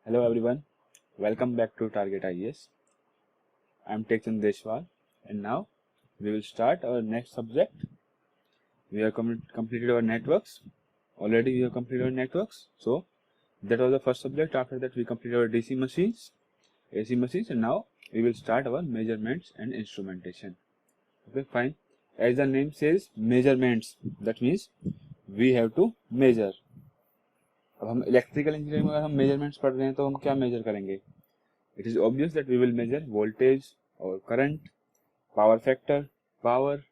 Hello everyone, welcome back to Target IES. I am Tekchand Deshwal and now we will start our next subject. We have completed our networks. Already we have completed our networks. So that was the first subject. After that we completed our DC machines, AC machines, and now we will start our measurements and instrumentation. Okay, fine. As the name says, measurements. That means we have to measure. अब हम electrical engineering में अगर हम measurements पढ़ रहे हैं तो हम क्या मेजर करेंगे? It is obvious that we will measure voltage or current, power factor, power,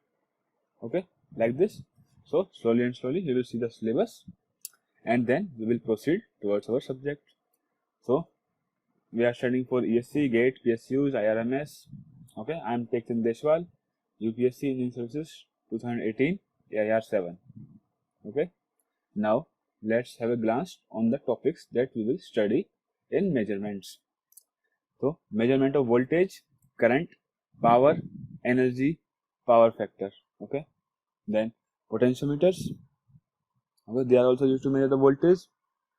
okay, like this. So slowly and slowly we will see the syllabus and then we will proceed towards our subject. So we are studying for ESC, GATE, PSUs, IRMS. Okay, I am Tekchand Deshwal, UPSC Engineering Services 2018 AIR 7. Okay, now let's have a glance on the topics that we will study in measurements. So measurement of voltage, current, power, energy, power factor. Okay. Then potentiometers. Okay, they are also used to measure the voltage,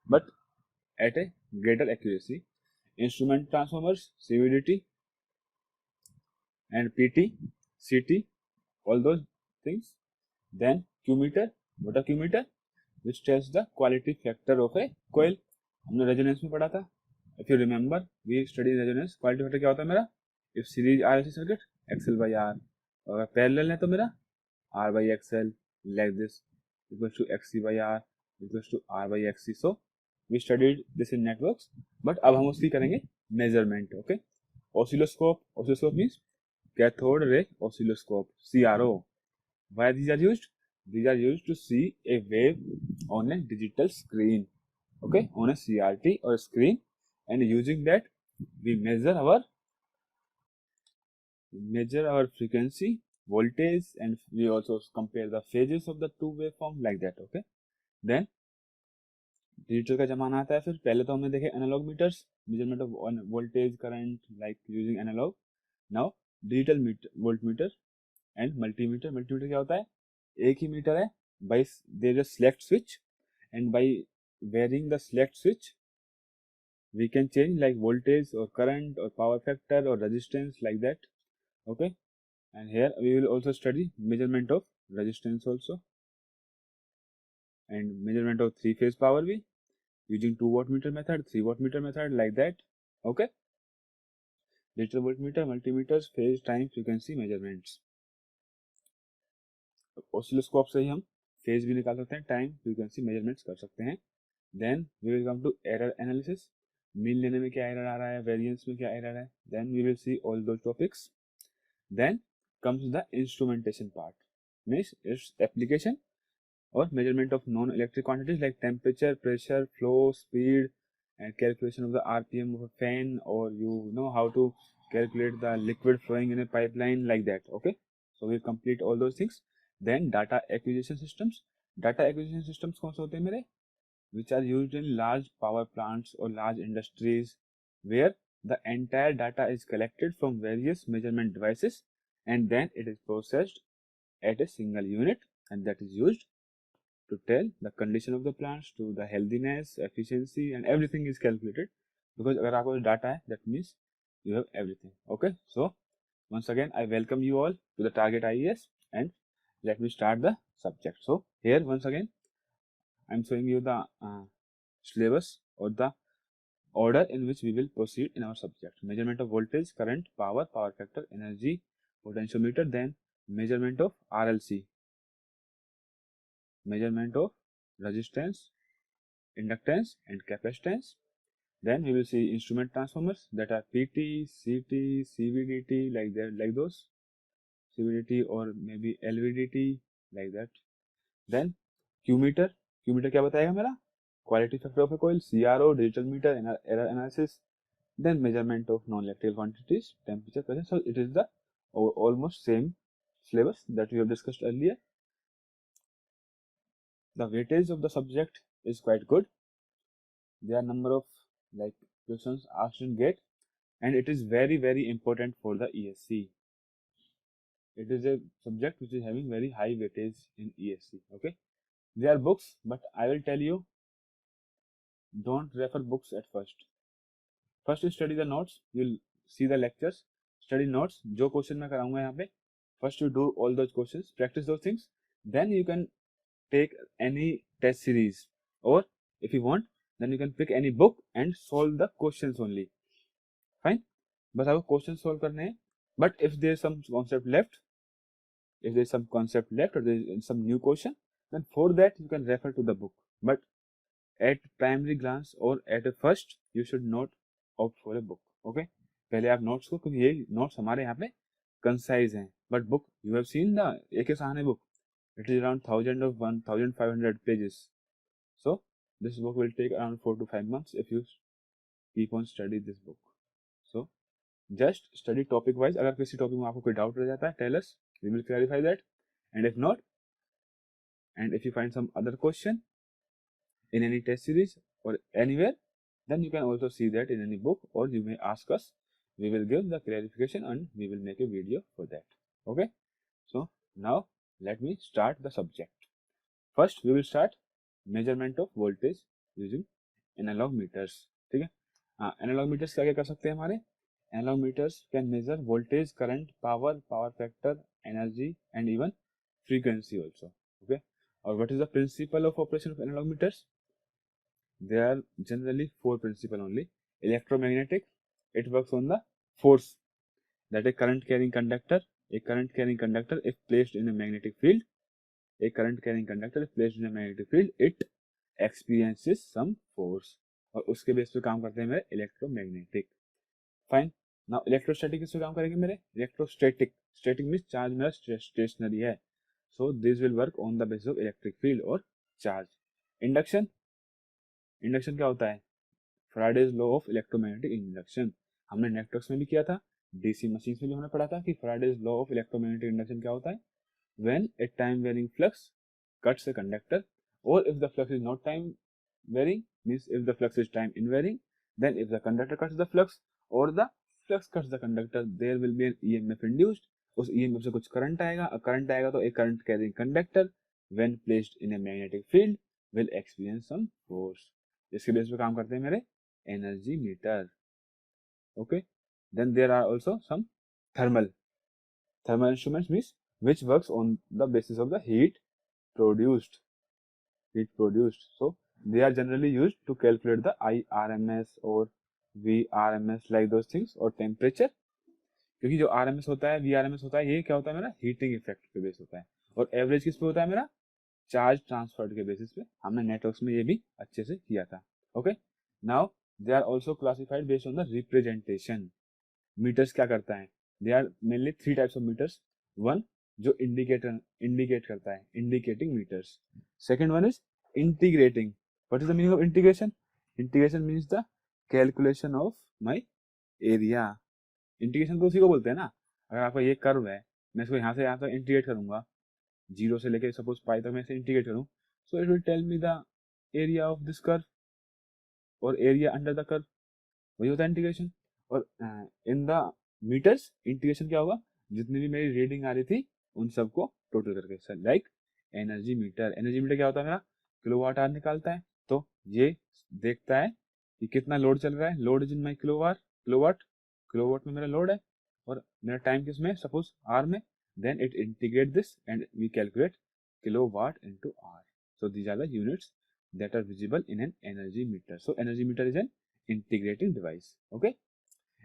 but at a greater accuracy. Instrument transformers, CVDT, and PT, CT, all those things. Then Q meter. What a Q meter? Which tells the quality factor of a coil. हमने resonance में पढ़ा था. If you remember, we studied resonance. Quality factor क्या होता है मेरा? If series RLC circuit, XL by R. अगर parallel है तो मेरा R by XL, like this, equals to XC by R, equals to R by XC. So we studied this in networks, but अब हम उसकी करेंगे measurement. Okay. Oscilloscope means cathode ray oscilloscope, CRO. Why these are used? These are used to see a wave on a digital screen. Okay, on a CRT or screen, and using that we measure our frequency, voltage, and we also compare the phases of the two waveform like that. Okay, then digital का जमाना आता है. फिर पहले तो हमने देखे analogue meters, measurement of voltage, current, like using analogue. Now digital volt meter and multimeter. Multimeter क्या होता है? एक ही मीटर है, by there is a select switch, and by varying the select switch we can change like voltage or current or power factor or resistance, like that. Okay, and here we will also study measurement of resistance also, and measurement of three phase power भी using 2 wattmeter method, 3 wattmeter method, like that. Okay, digital voltmeter, multimeters, phase, time, frequency measurements. Oscilloscope से ही हम phase भी निकाल सकते हैं, time, frequency measurements कर सकते हैं. Then we will come to error analysis. Mean लेने में क्या एरर आ रहा है, वेरिएंस में क्या एरर है. Then we will see all those topics. Then comes the instrumentation part, means its application or measurement of non-electric quantities like temperature, pressure, flow, speed, and calculation of the RPM of a fan, or you know how to calculate the liquid flowing in a pipeline, like that. Okay, so we complete all those things. Then data acquisition systems. Data acquisition systems कौन से होते हैं मेरे? Which are used in large power plants or large industries, where the entire data is collected from various measurement devices and then it is processed at a single unit, and that is used to tell the condition of the plants, to the healthiness, efficiency, and everything is calculated. Because अगर आपको data है, that means you have everything. Okay, so once again I welcome you all to the Target IES, and let me start the subject. So here once again I am showing you the syllabus or the order in which we will proceed in our subject. Measurement of voltage, current, power, power factor, energy, potentiometer. Then measurement of RLC, measurement of resistance, inductance, and capacitance. Then we will see instrument transformers, that are PT, CT, CVDT, like that, like those, CVDT or maybe LVDT, like that. Then Q meter. Q meter क्या बताएगा मेरा? Quality factor of a coil. CRO, digital meter, error analysis. Then measurement of non-electrical quantities, temperature, pressure. So it is the almost same syllabus that we have discussed earlier. The weightage of the subject is quite good. There are number of like questions asked in GATE, and it is very important for the ESC. It is a subject which is having very high weightage in ESC. Okay, there are books, but I will tell you, don't refer books at first. First you study the notes, you see the lectures, study notes, जो question मैं कराऊंगा यहाँ पे, first you do all those questions, practise those things, then you can take any test series, or if you want then you can pick any book and solve the questions only. Fine, बस आपको question solve करने हैं. But if there is some concept left, if there is some concept left or there is some new question, then for that you can refer to the book. But at primary glance or at a first you should not opt for a book. Okay, पहले आप notes को, क्योंकि ये notes हमारे यहाँ पे concise हैं, but book you have seen the एक सहाने book, it is around 1000 or 1500 pages. So this book will take around 4 to 5 months if you keep on study this book. So just study topic wise. अगर किसी topic में आपको कोई doubt रह जाता है, tell us, we will clarify that. And if not, and if you find some other question in any test series or anywhere, then you can also see that in any book, or you may ask us, we will give the clarification and we will make a video for that. Okay, so now let me start the subject. First we will start measurement of voltage using analog meters. ठीक है, हाँ, analogue metres क्या क्या कर सकते हैं हमारे, analog meters can measure voltage, current, power, power factor, energy and even frequency also. Okay, और what is the principle of operation of analog meters? There are generally four principles only. Electromagnetic, it works on the force, that a current carrying conductor, if placed in a magnetic field, a current carrying conductor if placed in a magnetic field, it experiences some force, और उसके base पे काम करते हैं मेरे electromagnetic. Fine, now electrostatic किस पे काम करेंगे मेरे, इलेक्ट्रोस्टैटिक. स्टैटिक मींस चार्ज मेरा स्टेशनरी है, so this will work on the basis of electric field और चार्ज. इंडक्शन, इंडक्शन क्या होता है, Faraday's law of electromagnetic induction. हमने नेटवर्क्स में भी किया था, डीसी मशीन में भी हमने पढ़ा था कि Faraday's law of electromagnetic induction क्या होता है. When a time varying flux cuts a conductor, or if the flux is not time varying, means if the flux is time invariant, then if the conductor cuts the flux or the flux cuts the conductor, there will be an EMF induced. उस EMF से कुछ current आएगा, current आएगा तो एक current carrying conductor when placed in a magnetic field will experience some force. इसके base पे काम करते हैं मेरे energy meter. Okay, then there are also some thermal. Thermal instruments means which works on the basis of the heat produced. So they are generally used to calculate the IRMS or VRMS like those things, or temperature. क्योंकि जो RMS होता है, VRMS होता है, ये क्या होता है मेरा हीटिंग इफेक्ट पे बेस होता है, और एवरेज किस पे होता है मेरा, चार्ज ट्रांसफर के बेसिस पे. हमने नेटवर्क्स में ये भी अच्छे से किया था. Okay, now they are also classified based on the representation. Meters क्या करता है, they are mainly three types of meters. One जो इंडिकेट करता है, indicating meters. Second one is integrating. What is the meaning of integration? Integration means the calculation of my area. Integration तो उसी को बोलते हैं ना. अगर आपका ये कर्व है, मैं इसको यहाँ से यहाँ तक इंटीग्रेट करूंगा, जीरो से लेके सपोज पाई तक मैं इसे इंटीग्रेट करूँ, so it will tell me the area of this curve और एरिया अंडर द कर्व. वही होता है इंटीग्रेशन. और इन द मीटर्स इंटीग्रेशन क्या होगा, जितनी भी मेरी रीडिंग आ रही थी उन सबको टोटल करके. Sir like energy meter. Energy meter क्या होता है मेरा, किलोवाट आवर निकालता है. तो ये देखता है कि कितना लोड चल रहा है, load is in my kilowatt में मेरा लोड है, और मेरा टाइम किसमें, सपोज आर में. Then it integrate this and we calculate kilowatt into hour. So these are the units that are visible in an energy meter. So energy meter is an integrating device. Okay,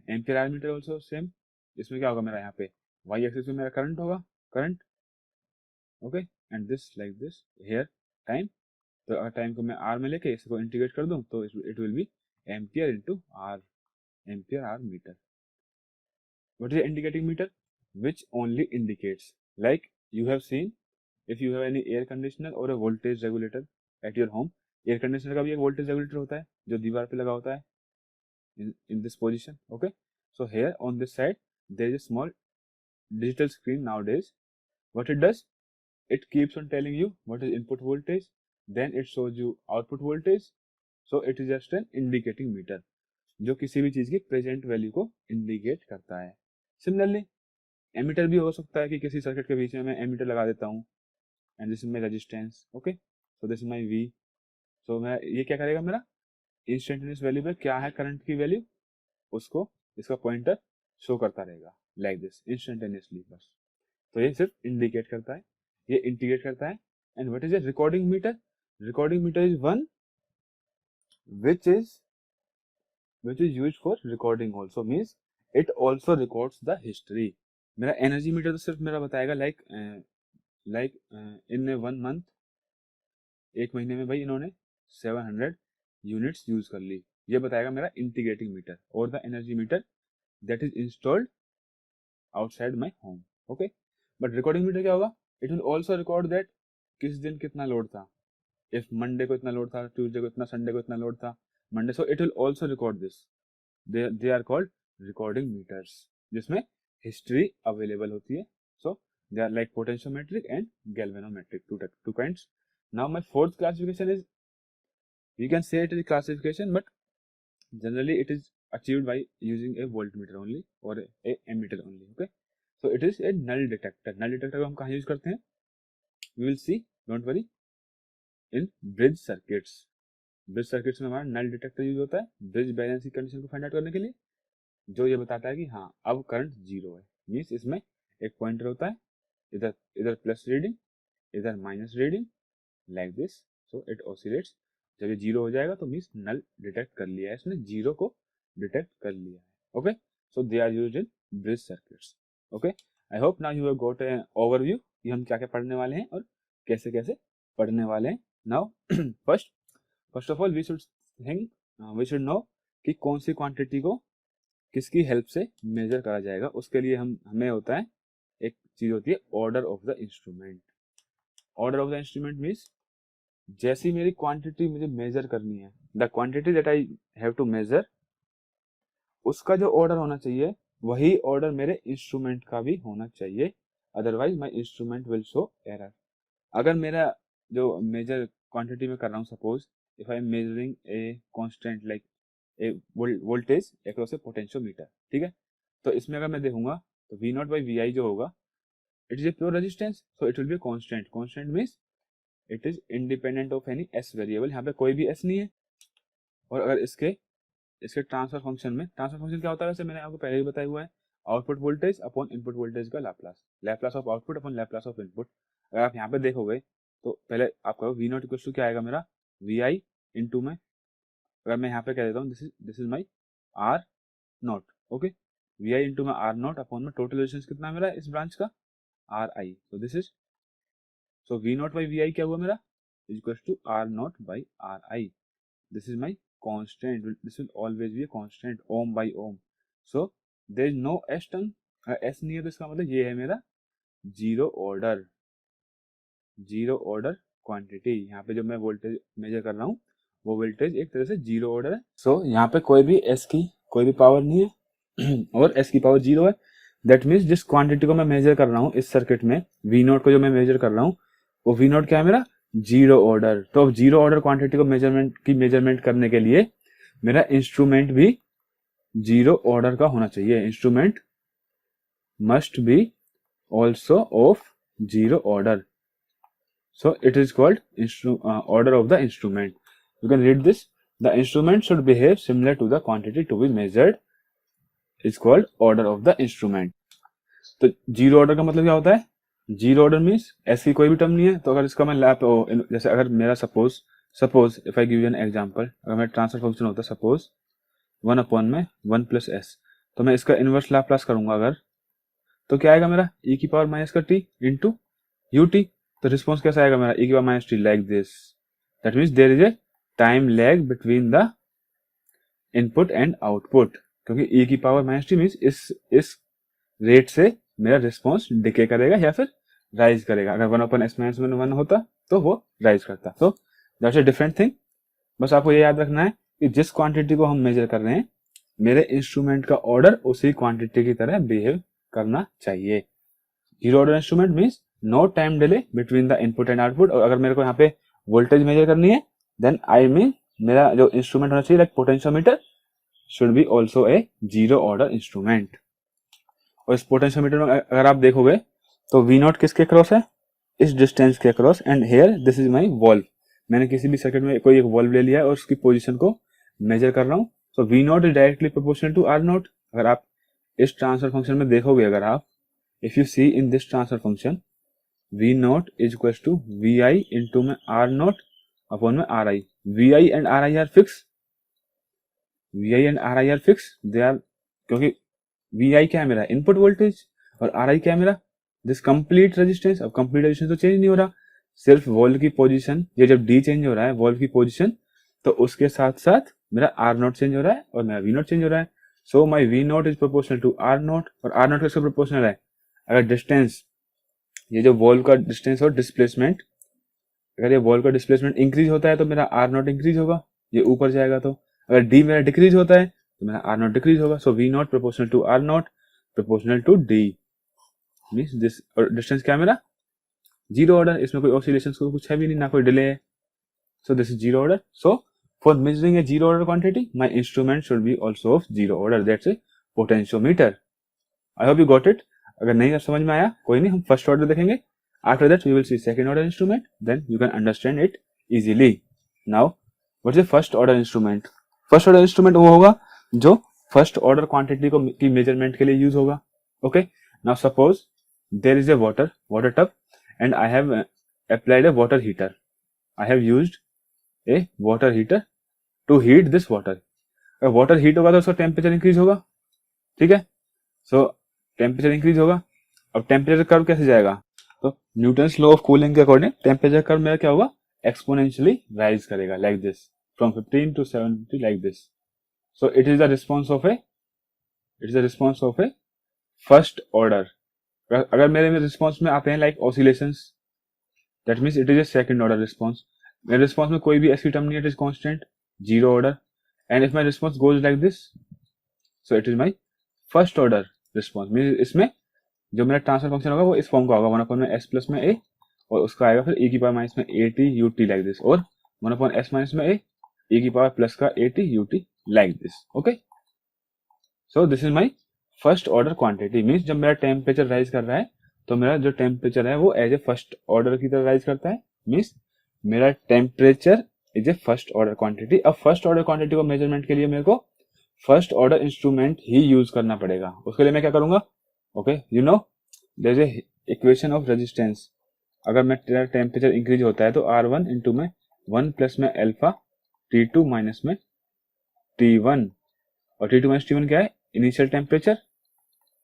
ampere hour meter also same. इसमें क्या होगा मेरा, यहाँ पे y axis में मेरा current होगा, current. Okay, and this like this here time. तो अगर टाइम को मैं आर में लेके इसको इंटीग्रेट कर दूं तो it will be ampere into hour, ampere hour meter. What is indicating meter? which only indicates, like you have seen, if you have any air conditioner or a voltage regulator at your home. Air conditioner का भी एक voltage regulator होता है जो दीवार पे लगा होता है in this position. Okay, so here on this side there is a small digital screen nowadays. What it does, it keeps on telling you what is input voltage, then it shows you output voltage. So it is just an indicating meter जो किसी भी चीज की present value को indicate करता है. Similarly ammeter भी हो सकता है कि किसी सर्किट के बीच में मैं एमीटर लगा देता हूँ, and this is my resistance. Okay, so this is my V. So मैं ये क्या करेगा, मेरा इंस्टेंटेनियस वैल्यू पे क्या है करंट की वैल्यू, उसको इसका पॉइंटर शो करता रहेगा लाइक दिस इंस्टेंटेनियसली बस। तो ये सिर्फ इंडिकेट करता है, ये इंडिकेट करता है। And what is a recording meter? Recording meter is one which is used for recording also, means it also records the history। मेरा एनर्जी मीटर तो सिर्फ मेरा बताएगा लाइक इन 1 month, एक महीने में भाई इन्होंने 700 यूनिट्स यूज कर ली, ये बताएगा मेरा इंटीग्रेटिंग मीटर। और the energy meter that is installed outside my home. Okay, but recording meter क्या होगा? It will also record that किस दिन कितना लोड था, इफ मंडे को इतना लोड था, ट्यूसडे को इतना, संडे को इतना लोड था, Monday. So it will also record this. They are called recording meters, जिसमें हिस्ट्री अवेलेबल होती है। So they are like potentiometric and galvanometric, two kinds. Now my fourth classification is, you can say it is classification, but generally it is achieved by using a voltmeter only or a ammeter only। okay, so it is a null detector। null detector को हम कहाँ use करते हैं? we will see, don't worry, in bridge circuits। Bridge circuits में हमारा नल detector use होता है bridge balance की कंडीशन को फाइंड आउट करने के लिए, जो ये बताता है कि हाँ अब करंट जीरो है। मीन्स इसमें एक पॉइंटर होता है, इधर इधर प्लस रीडिंग, इधर minus reading, like this. So it oscillates. जब ये जीरो हो जाएगा तो मीन्स नल डिटेक्ट कर लिया है, इसने जीरो को डिटेक्ट कर लिया है। Okay, so they are used in bridge circuits. Okay, I hope now you have got a overview कि हम क्या क्या पढ़ने वाले हैं और कैसे कैसे पढ़ने वाले हैं। Now first of all we should know कि कौन सी क्वांटिटी को किसकी हेल्प से मेजर करा जाएगा। उसके लिए हमें होता है, एक चीज होती है order of the instrument. Order of the instrument means जैसी मेरी क्वांटिटी मुझे मेजर करनी है, the quantity that I have to measure, उसका जो ऑर्डर होना चाहिए वही ऑर्डर मेरे इंस्ट्रूमेंट का भी होना चाहिए, otherwise my instrument will show error. अगर मेरा जो मेजर क्वांटिटी में कर रहा हूँ, suppose if I am measuring a constant like a voltage across a potentiometer, ठीक है, तो इसमें अगर मैं देखूंगा तो V नॉट बाई VI जो होगा, it is a pure resistance, so it will be constant. Constant means it is independent of any S variable. यहाँ पे कोई भी S नहीं है। और अगर इसके ट्रांसफर फंक्शन में, ट्रांसफर फंक्शन क्या होता है वैसे मैंने आपको पहले ही बताया हुआ है, output voltage upon input voltage का Laplace, Laplace of output upon Laplace of input. अगर आप यहाँ पे देखोगे तो पहले आपका V नॉट इक्वल टू क्या आएगा मेरा, VI इंटू में, अगर मैं यहाँ पे कह देता हूँ this is my R naught. Okay, VI into में R नॉट अपॉन में टोटल रेजिस्टेंस कितना है मेरा इस ब्रांच का, RI। So this is, so V naught by VI क्या हुआ मेरा, is equal to R naught by RI। This is my constant, this will always be a constant, ohm by ohm. So there is no S term. अगर S नहीं है तो इसका मतलब ये है मेरा जीरो ऑर्डर क्वांटिटी। यहाँ पे जो मैं वोल्टेज मेजर कर रहा हूँ वो वोल्टेज एक तरह से जीरो ऑर्डर है। सो यहाँ पे कोई भी S की कोई भी पावर नहीं है और S की पावर जीरो है। दैट मीन्स जिस क्वांटिटी को मैं मेजर कर रहा हूँ इस सर्किट में, V नोट को जो मैं मेजर कर रहा हूँ वो V नोट क्या है मेरा, जीरो ऑर्डर। तो अब जीरो ऑर्डर क्वांटिटी को मेजरमेंट करने के लिए मेरा इंस्ट्रूमेंट भी जीरो ऑर्डर का होना चाहिए। Instrument must be also of zero order. So it is called order of the instrument. You can read this. The instrument should behave similar to the quantity to be measured. It's called order of the instrument. तो zero order का मतलब क्या होता है? Zero order means S की कोई भी term नहीं है। तो अगर इसका मैं जैसे अगर मेरा suppose if I give you an example, अगर मेरा ट्रांसफर फंक्शन होता है सपोज 1 अपॉन में 1 प्लस S, तो मैं इसका इनवर्स लैप्लास करूंगा अगर, तो क्या आएगा मेरा e की पावर माइनस का t इंटू ut। तो रिस्पॉन्स कैसा आएगा मेरा, e की power minus T, like this. That means there is a time lag between the input and output, क्योंकि e की पावर माइनस टी मीन्स इस रेट से मेरा रिस्पॉन्स डिके करेगा या फिर राइज करेगा। अगर 1 अपॉन s माइनस 1 होता तो वो राइज करता। तो दैट्स अ डिफरेंट थिंग। बस आपको ये याद रखना है कि जिस क्वांटिटी को हम मेजर कर रहे हैं मेरे इंस्ट्रूमेंट का ऑर्डर उसी क्वांटिटी की तरह बिहेव करना चाहिए। Zero order instrument means no time delay between the input and output. और अगर मेरे को यहाँ पे वोल्टेज मेजर करनी है देन आई मीन मेरा जो इंस्ट्रूमेंट होना चाहिए like potentiometer should be also a zero order instrument. और इस पोटेंशियोमीटर में अगर आप देखोगे तो V नॉट किसके क्रॉस है, इस डिस्टेंस के cross, and here this is my valve. मैंने किसी भी सर्किट में कोई एक वॉल्व ले लिया है और उसकी पोजीशन को मेजर कर रहा हूँ। So V naught is directly proportional to R naught. अगर आप इस ट्रांसफर फंक्शन में देखोगे, अगर आप if you see in this transfer function, V naught is equal to V I into में आर नॉट अपॉन में R I. V I and R I are fix, V I and R I are fix, they are, क्योंकि V I क्या है मेरा input voltage और are आई क्या है मेरा दिस कंप्लीट रेजिस्टेंस। अब कंप्लीट रेजिस्टेंस तो चेंज नहीं हो रहा, सिर्फ वॉल्व की पोजीशन, ये जब डी चेंज हो रहा है वॉल्व की पोजीशन, तो उसके साथ साथ मेरा आर नॉट चेंज हो रहा है और मेरा वी नॉट चेंज हो रहा है। So my V naught is proportional to R naught, और आर नॉट किसका प्रोपोर्शनल है, अगर डिस्टेंस, ये जो वॉल्व का डिस्टेंस और डिस्प्लेसमेंट, अगर ये वॉल्व का डिस्प्लेसमेंट इंक्रीज होता है तो मेरा आर नॉट इंक्रीज होगा, ये ऊपर जाएगा। तो अगर डी मेरा डिक्रीज होता है तो मेरा आर नॉट डिक्रीज होगा। So V naught proportional to R naught proportional to D, means this, और डिस्टेंस क्या है मेरा जीरो ऑर्डर, इसमें कोई ऑसिलेशन को कुछ है भी नहीं, ना कोई डिले है। So this is zero order. So for measuring a zero order quantity my instrument should be also of zero order, that's a potentiometer. I hope you got it. अगर नहीं समझ में आया कोई नहीं, हम फर्स्ट ऑर्डर देखेंगे, after that we will see second order instrument, then you can understand it easily. Now what is the first order instrument? First order instrument वो होगा जो फर्स्ट ऑर्डर क्वांटिटी को की मेजरमेंट के लिए यूज होगा। Okay, now suppose there is a water tub and I have applied a water heater. I have used a water heater to heat this water. अगर water heat होगा तो उसका temperature increase होगा, ठीक है। सो टेम्परेचर इंक्रीज होगा। अब temperature curve कैसे जाएगा, तो न्यूटन्स लॉ ऑफ कूलिंग के अकॉर्डिंग टेम्परेचर कर्व मेरा क्या होगा, एक्सपोनेंशियली राइज करेगा, like this, from 15 to 70 like this. So it is the response of A first order. अगर मेरे में रिस्पॉन्स में आते हैं like oscillations, that means it is a second order response. मेरे रिस्पॉन्स में कोई भी ऐसी टर्म नहीं है, it is constant, zero order. And if my response goes like this, so it is my first order response. Means इसमें जो मेरा ट्रांसफर फंक्शन होगा वो इस फॉर्म का होगा, 1 अपॉन में एस प्लस में ए, और उसका आएगा फिर e की पावर माइनस में A T U T like this, और 1 अपॉन एस माइनस में ए e की पावर प्लस का A T U T like this. Okay, so this is my first order quantity. Means जब मेरा टेम्परेचर राइज कर रहा है तो मेरा जो टेम्परेचर है वो एज ए फर्स्ट ऑर्डर की तरह राइज करता है। मींस मेरा temperature is a first order quantity. अब फर्स्ट ऑर्डर क्वांटिटी को मेजरमेंट के लिए मेरे को फर्स्ट ऑर्डर इंस्ट्रूमेंट ही यूज करना पड़ेगा। उसके लिए मैं क्या करूंगा, okay, you know there is a equation of resistance. अगर मेरा टेम्परेचर इंक्रीज होता है तो R1 इंटू में 1 प्लस में अल्फा T2 माइनस में T1, और T2 माइनस T1 क्या है, initial temperature,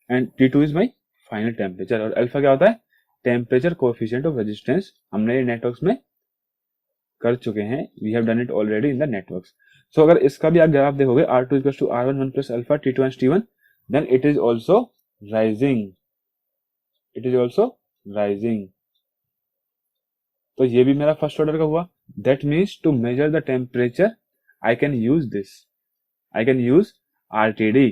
and T2 is my final temperature. और अल्फा क्या होता है, टेम्परेचर कोएफिशिएंट ऑफ रेजिस्टेंस। हमने ये नेटवर्क्स में कर चुके हैं, we have done it already in the networks. So अगर इसका भी आप जवाब देखोगे, R2 equals to R1 1 plus alpha T2 and T1, then it is also rising, it is also rising. तो ये भी मेरा फर्स्ट ऑर्डर का हुआ। That means to measure the temperature I can use this, I can use RTD,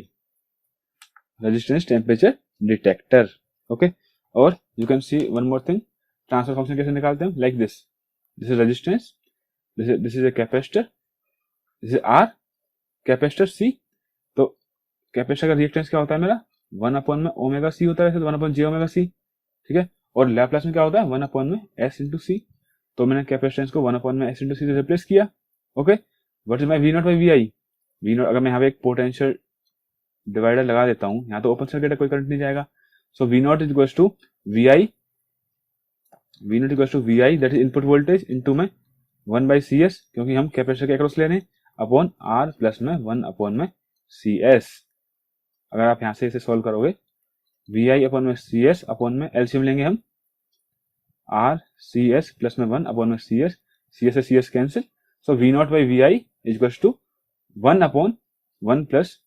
resistance temperature detector. Okay, और you can see one more thing, transfer function कैसे निकालते हैं, like this, this is resistance, this is a capacitor, this is R, capacitor C। तो capacitor का reactance क्या होता है मेरा, 1 अपॉन में ओमेगा C होता है, वैसे 1 अपॉन j ओमेगा C, ठीक है। और लैप्लास में क्या होता है, 1 अपॉन में S इंटू C। तो मैंने कैपेसिटेंस को 1 अपॉन में S इंटू C से रिप्लेस किया। Okay, what is my V naught by VI, V not, अगर मैं यहाँ पे एक पोटेंशियल डिवाइडर लगा देता हूँ, यहाँ तो ओपन सर्किट है, कोई करंट नहीं जाएगा। So V naught is equals to VI, V naught equals to VI that is input voltage into में 1 बाई CS, क्योंकि हम कैपेसिटर के अक्रॉस ले रहे हैं, अपॉन R प्लस में 1 अपॉन में CS। अगर आप यहाँ से इसे सॉल्व करोगे, VI अपॉन में CS अपॉन में एलसीएम लेंगे हम, R CS प्लस में 1 अपॉन में CS, CS से CS cancel. So V naught by VI is equals to 1 upon 1 plus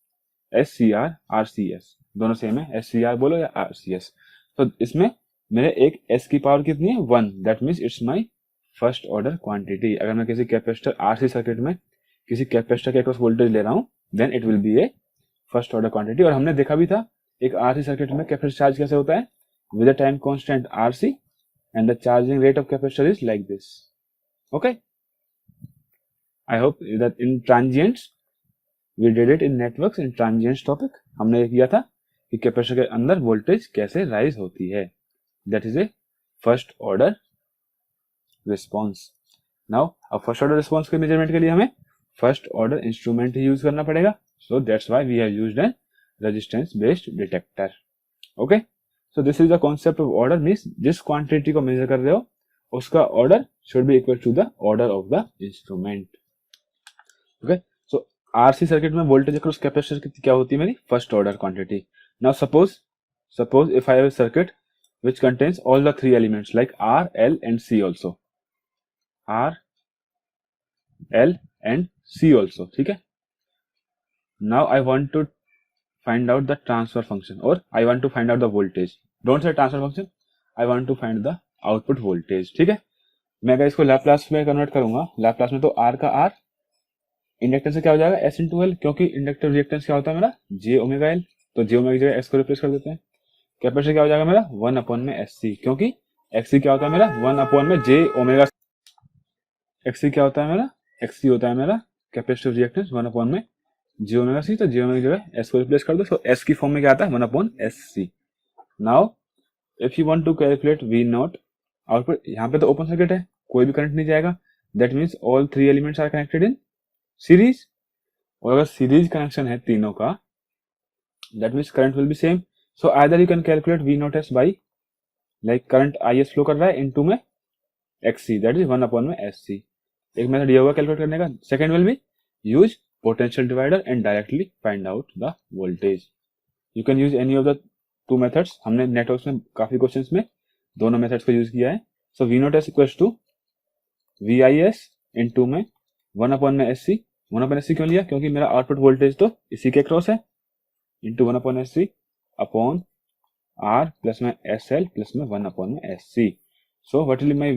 SCR RCS, दोनों सेम है, SCR बोलो या RCS। तो इसमें मेरे एक S की पावर कितनी है, 1, that means it's my first order quantity. अगर मैं किसी कैपेसिटर RC सर्किट में किसी कैपेसिटर के अक्रॉस वोल्टेज ले रहा हूँ, then it will be a first order quantity. और हमने देखा भी था एक RC सर्किट में कैपेसिटर चार्ज कैसे होता है, with a time constant RC and the charging rate of capacitor is like this. Okay, I hope that in transients we did it in networks, in transients topic हमने ये किया था कि capacitor के अंदर वोल्टेज कैसे राइज होती है, that is a first order response. Now अब फर्स्ट ऑर्डर रिस्पॉन्स के मेजरमेंट के लिए हमें फर्स्ट ऑर्डर इंस्ट्रूमेंट ही यूज करना पड़ेगा। So that's why we have used a resistance based detector. Okay, so this is the concept of order, means जिस quantity को measure कर रहे हो उसका order should be equal to the order of the instrument. Okay, so RC circuit में voltage across capacitor की क्या होती है मेरी first order quantity. Now suppose if I have a circuit which contains all the three elements like R, L and C also. R, L and C also. ठीक है. Now I want to find out the transfer function or I want to find out the voltage. Don't say transfer function. I want to find the output voltage. ठीक है. मैं अगर इसको Laplace में convert करूंगा, Laplace में तो R का R इंडक्टेंस से क्या हो जाएगा S इंटू एल, क्योंकि इंडक्टर रिएक्टेंस क्या होता है मेरा J ओमेगा एल, तो J ओमेगा की जगह S को रिप्लेस कर देते हैं. कैपेसिटर क्या हो जाएगा मेरा 1 अपॉन में SC, क्योंकि XC क्या होता है मेरा 1 अपॉन में J ओमेगा. XC क्या होता है मेरा, XC होता है मेरा कैपेसिटिव रिएक्टेंस 1 अपॉन में J ओमेगा C, तो J ओमेगा की जगह S को रिप्लेस कर दो. सो S की फॉर्म में क्या आता है 1 upon SC. Now if you want to calculate V naught output, यहाँ पे तो ओपन सर्किट है, कोई भी करंट नहीं जाएगा. That means all three elements are connected in series, और अगर सीरीज कनेक्शन है तीनों का, that means current will be same. So either you can calculate V naught S by like current IS flow कर रहा है इनटू में XC, दैट इज 1 अपॉन में SC. एक मेथड ये होगा कैलकुलेट करने का. Second will be use potential divider and directly find out the voltage. You can use any of the two methods. हमने नेटवर्क्स में काफी क्वेश्चंस में दोनों मेथड्स को यूज किया है. So V naught S equals to VIS into में 1 upon में SC. 1 अपॉन SC क्यों लिया, क्योंकि मेरा आउटपुट वोल्टेज तो इसी के क्रॉस है, into 1 upon SC upon R plus में SL प्लस में 1 अपॉन में SC. So what will be my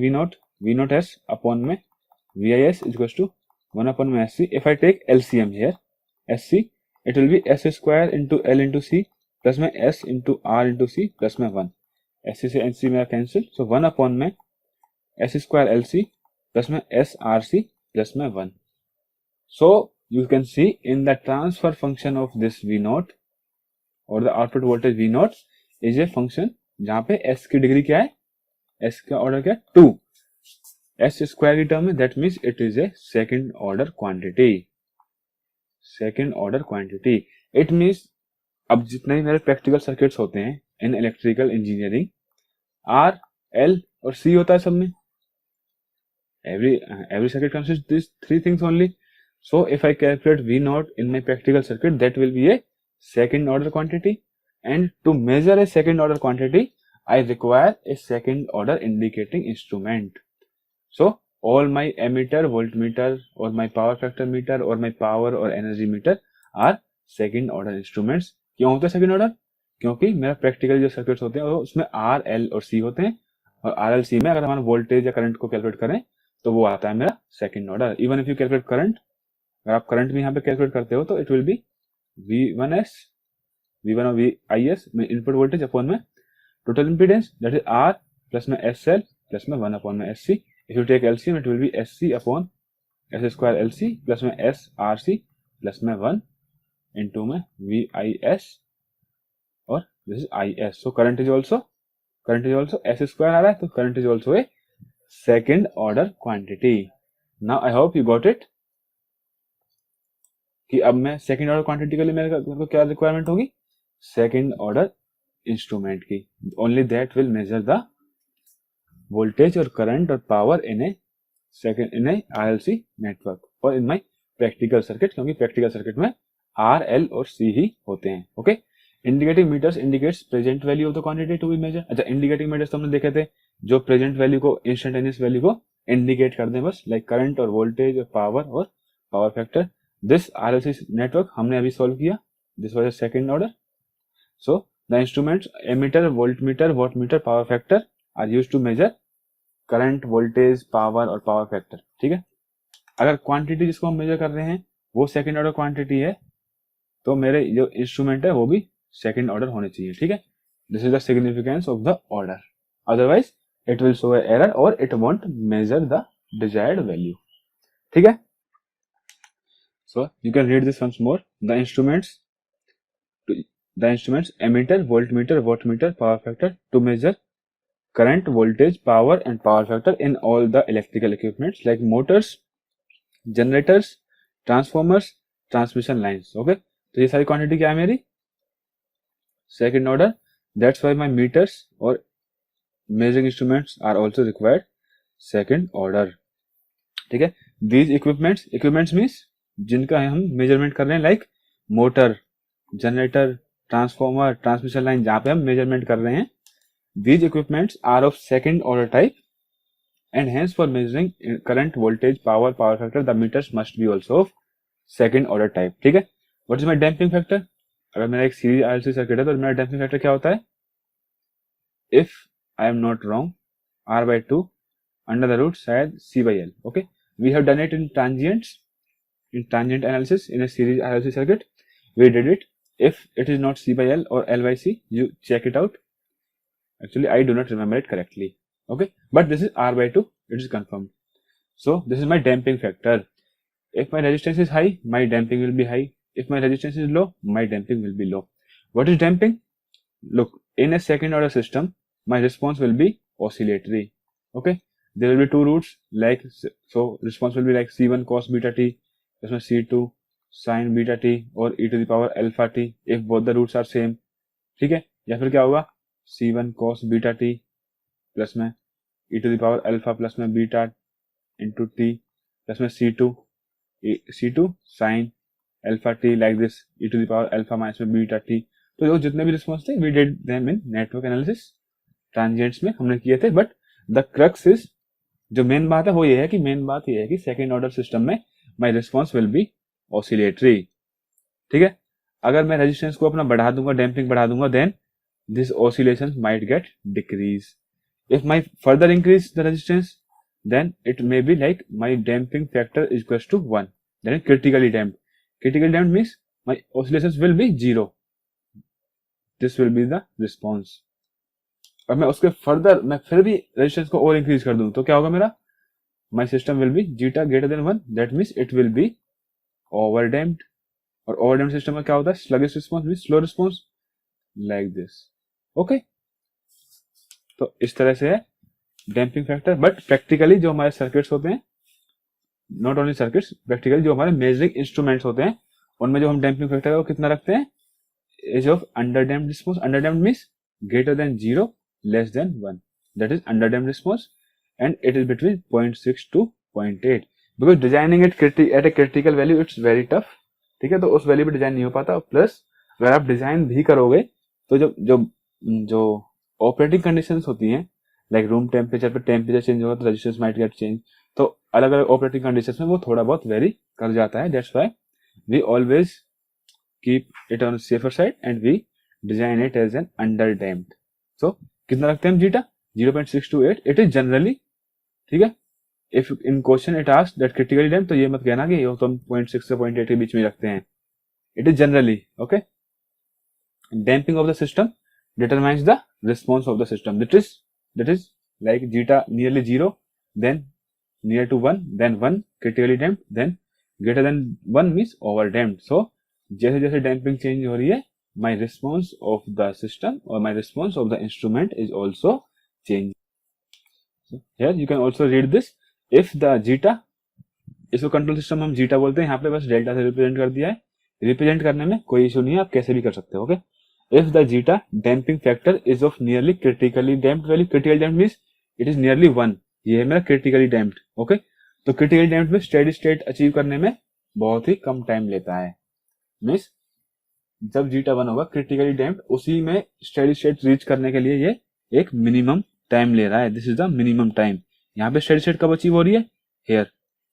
V not S upon में VIS is equals to 1 upon my SC. If I take LCM here, SC, it will be S square into L into C plus में S into R into C plus में 1. SC से NC मेरा cancel, so 1 upon में S square LC plus में S RC plus में 1. So you can see in the transfer function of this V naught or the output voltage V naught is a function जहाँ पे S की degree क्या है, S का order क्या है 2. S स्क्वायर की टर्म में, that means it is a second order quantity. Second order quantity it means अब जितने ही मेरे प्रैक्टिकल सर्किट्स होते हैं in electrical engineering, R, L और C होता है सब में. every circuit consists these three things only. So if I calculate V naught in my practical circuit, that will be a second order quantity, and to measure a second order quantity I require a second order indicating instrument. So all my ammeter, voltmeter or my power factor meter or my power or energy meter are second order instruments. क्यों होता है second order? क्योंकि मेरा practical जो circuits होते हैं उसमें R, L और C होते हैं, और R, L, C में अगर हमारा वोल्टेज या करंट को कैलकुलेट करें तो वो आता है मेरा second order. Even if you calculate current, अगर आप करंट भी यहाँ पे कैलकुलेट करते हो तो इट विल बी V1 और VIS में इनपुट वोल्टेज अपॉन में total impedance, that is R plus में SL प्लस में 1 अपॉन में SC. If you take LCM it will be SC upon S square LC plus में SRC plus में 1 into में VIS और this is IS. So current is also S square आ रहा है, तो current is also a second order quantity. Now I hope you got it कि अब मैं सेकेंड ऑर्डर क्वांटिटी के लिए मेरे को क्या रिक्वायरमेंट होगी, सेकेंड ऑर्डर इंस्ट्रूमेंट की. Only that will measure the voltage और करंट और power in a RLC network और इन माय प्रैक्टिकल सर्किट, क्योंकि प्रैक्टिकल सर्किट में R, L और C ही होते हैं. Okay, indicating meters indicates present value of the quantity to be measure. अच्छा, इंडिकेटिंग मीटर्स तो हमने देखे थे जो प्रेजेंट वैल्यू को, इंस्टेंटेनियस वैल्यू को इंडिकेट कर दें बस, लाइक करंट और वोल्टेज और power factor. This RLC network हमने अभी सॉल्व किया, this was a second order. So the instruments ammeter, voltmeter, wattmeter, power factor are used to measure current, voltage, power और पावर फैक्टर. ठीक है, अगर quantity जिसको हम मेजर कर रहे हैं वो सेकंड ऑर्डर क्वांटिटी है तो मेरे जो इंस्ट्रूमेंट है वो भी सेकंड ऑर्डर होने चाहिए. ठीक है, this is the significance of the order, otherwise it will show error और it won't measure the desired value. ठीक है, so you can read this once more. The instruments ammeter, voltmeter, wattmeter, power factor to measure current, voltage, power and power factor in all the electrical equipments like motors, generators, transformers, transmission lines. Okay, तो ये सारी quantity क्या है मेरी, second order. That's why my meters और measuring instruments are also required second order. ठीक है. These equipments means जिनका हम मेजरमेंट कर रहे हैं, like motor, generator, transformer, transmission line, जहां पे हम मेजरमेंट कर रहे हैं. These equipments are of second order type and hence for measuring current, voltage, power factor, the meters must be also of second order type. ठीक है. What is my damping factor? अगर मेरा एक सीरीज RLC सर्किट है तो मेरा damping factor क्या होता है? If I am not wrong, R/2 under the root शायद C/L. Okay. We have done it in transient analysis in a series RLC circuit. We did it. If it is not C/L or L/C, you check it out. Actually, I do not remember it correctly. Okay, but this is R/2, it is confirmed. So this is my damping factor. If my resistance is high, my damping will be high. If my resistance is low, my damping will be low. What is damping? Look, in a second order system, my response will be oscillatory. Okay, there will be two roots, like, so response will be like C1 cos beta t plus C2 sin beta t or e to the power alpha t if both the roots are same. ठीक है. या फिर क्या होगा, C1 cos beta t plus में e to the power alpha plus में beta into t plus में C2 sine alpha t like this e to the power alpha minus में बीटा टी. तो जो जितने भी रिस्पॉन्स थे we did them in network analysis transients में हमने किए थे. बट द क्रक्स इज, जो मेन बात है वो ये है कि सेकेंड ऑर्डर सिस्टम में my response will be oscillatory. ठीक है. अगर मैं रेजिस्टेंस को अपना बढ़ा दूंगा, डैम्पिंग बढ़ा दूंगा, then this oscillation might get decrease. If my further increase the resistance, then it may be like my damping factor is equals to 1. Then it critically damped. Critically damped means my oscillations will be 0. This will be the response. और मैं उसके further मैं फिर भी resistance को और increase कर दूं तो क्या होगा मेरा, my system will be zeta greater than 1. That means it will be overdamped. और overdamped system में क्या होता है, sluggish response means slow response like this. Okay. तो इस तरह से है डैम्पिंग फैक्टर. बट प्रैक्टिकली जो हमारे सर्किट्स होते हैं, नॉट ओनली सर्किट्स, प्रैक्टिकली जो हमारे मेजरिंग इंस्ट्रूमेंट्स होते हैं, उनमें जो हम डैम्पिंग फैक्टर है वो कितना रखते हैं, as of underdamped response. Underdamped means greater than 0 less than 1, that is underdamped response and it is between 0.6 to 0.8. Because designing it at a critical value it's very tough. ठीक है. तो उस value पे डिजाइन नहीं हो पाता. Plus अगर आप डिजाइन भी करोगे तो जो ऑपरेटिंग कंडीशंस होती हैं, लाइक रूम टेम्परेचर पे टेम्परेचर चेंज होगा तो रेजिस्टेंस माइट गेट चेंज. तो अलग अलग ऑपरेटिंग कंडीशंस में वो थोड़ा बहुत वेरी कर जाता है. That's why we always keep it on safer side and we design it as an underdamped. So कितना रखते हैं हम zeta, 0.6 to 8. It is generally. ठीक है. If in question it asked that critically damped, तो ये मत कहना कि तो हम 0.6 से 0.8 के बीच में रखते हैं. It is generally. Okay. Damping off the system determines the response of the system. That is like zeta nearly 0, then near to 1, then 1 critically damped, then greater than 1 means over damped. So जैसे जैसे damping change हो रही है, my response of the system or my response of the instrument is also changing. So here you can also read this. If the zeta, इसको control system हम zeta बोलते हैं, यहाँ पे बस डेल्टा से रिप्रेजेंट कर दिया है. रिप्रेजेंट करने में कोई इशू नहीं है, आप कैसे भी कर सकते हो. Okay. If the zeta damping factor is of nearly critically damped value, critical damped means it is nearly 1. ये है मेरा critically damped. ओके. तो critically damped में steady state अचीव करने में बहुत ही कम टाइम लेता है. मीन्स जब जीटा 1 होगा critically damped, उसी में steady state रीच करने के लिए ये एक मिनिमम टाइम ले रहा है. This is the minimum time. यहाँ पे steady state कब अचीव हो रही है, here.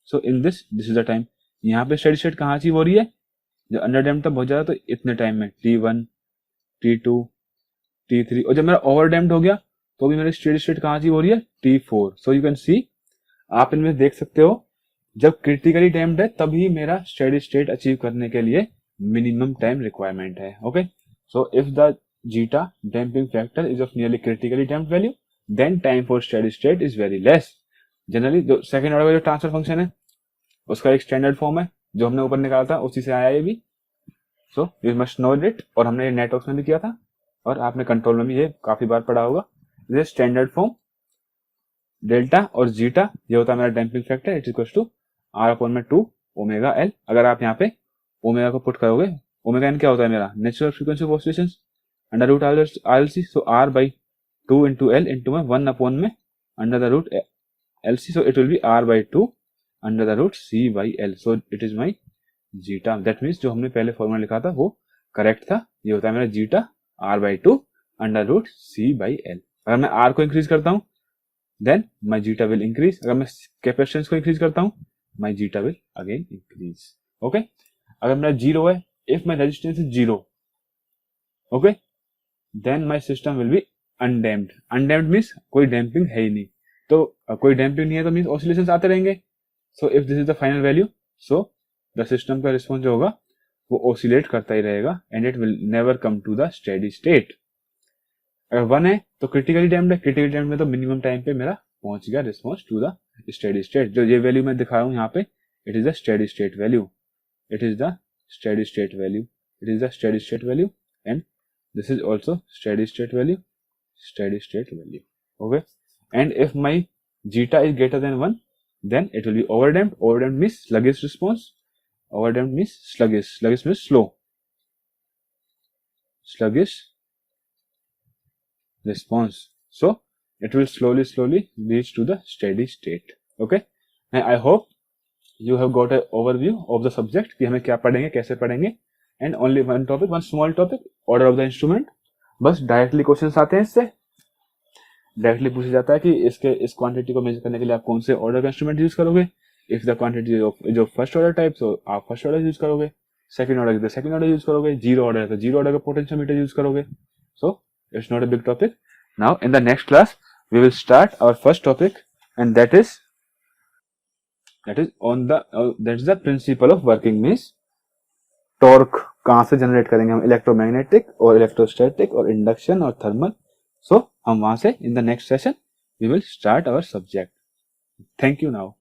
So in this is the time. यहाँ पे steady state कहाँ अचीव हो रही है, जब अंडर डैम्प्ड था बहुत ज्यादा, तो इतने टाइम में T1, T2, T3. और जब मेरा ओवर डैम्प्ड हो गया तो भी मेरी स्टेडी स्टेट कहाँ अचीव हो रही है, T4. सो यू कैन सी, आप इनमें देख सकते हो, जब क्रिटिकली डैम्प्ड है तभी मेरा स्टेडी स्टेट अचीव करने के लिए मिनिमम टाइम रिक्वायरमेंट है. Okay. So if the zeta damping factor is of nearly critically damped value, then time for steady state is very less. Generally जो सेकंड ऑर्डर का जो ट्रांसफर फंक्शन है उसका एक स्टैंडर्ड फॉर्म है जो हमने ऊपर निकाला था, उसी से आया ये भी. So you must know it. और हमने ये नेटवर्क्स में भी किया था और आपने कंट्रोल में भी ये काफी बार पढ़ा होगा. ये स्टैंडर्ड फॉर्म डेल्टा और जीटा, ये होता है मेरा damping factor. It equals to R/2 omega L. अगर आप यहाँ पे ओमेगा को पुट करोगे ओमेगा एन क्या होता है मेरा natural frequency of oscillation under root R C, so R by 2 into L into में 1 अपॉन में under the root L C, so it will be R by 2 under the root C by L, so it is my zeta. That means जो हमने पहले formula लिखा था वो correct था। ये होता है मेरा zeta R by 2 under root C by L. अगर मैं आर को इंक्रीज करता हूं then my zeta will increase, अगर मैं कैपेसिटेंस को इंक्रीज करता हूं my zeta will again increase. Okay, अगर मेरा जीरो है, if my resistance is zero, okay, then my system will be undamped. Undamped means कोई डैम्पिंग है ही नहीं, तो कोई डैम्पिंग नहीं है तो मीन्स ऑसिलेशंस आते रहेंगे। So if this is the final value, so the system का रिस्पॉन्स जो होगा वो ऑसिलेट करता ही रहेगा and it will never come to the steady state. अगर 1 है तो क्रिटिकली डैम्प्ड है, क्रिटिकली डैम्प्ड में तो मिनिमम टाइम पे मेरा पहुंच गया response to the steady state. जो ये वैल्यू मैं दिखा रहा हूं यहाँ पे, it is the steady state value, it is the steady state value, it is the steady state value and this is also steady state value, steady state value. Okay, and if my zeta is greater than 1, then it will be overdamped. Overdamped means sluggish response, overdamped means sluggish, sluggish means slow, sluggish response. So it will slowly reach to the steady state. Okay, and I hope you have got an overview of the subject कि हमें क्या पढ़ेंगे, कैसे पढ़ेंगे। And only one topic, one small topic, order of the instrument. बस directly questions आते हैं इससे, डायरेक्टली पूछा जाता है कि इसके इस क्वांटिटी को मेजर करने के लिए आप कौन से ऑर्डर का इंस्ट्रूमेंट यूज करोगे। इफ द क्वांटिटी जो फर्स्ट ऑर्डर टाइप, तो आप फर्स्ट ऑर्डर यूज करोगे, सेकंड ऑर्डर तो सेकंड ऑर्डर यूज करोगे, जीरो ऑर्डर है तो जीरो ऑर्डर का पोटेंशियोमीटर यूज करोगे। So it's not a big topic. Now in the next class we will start our first topic and that is on that is the principle of working. Means torque कहां से generate करेंगे हम, electromagnetic और electrostatic और induction और thermal. सो हम वहां से in the next session we will start our subject. Thank you now.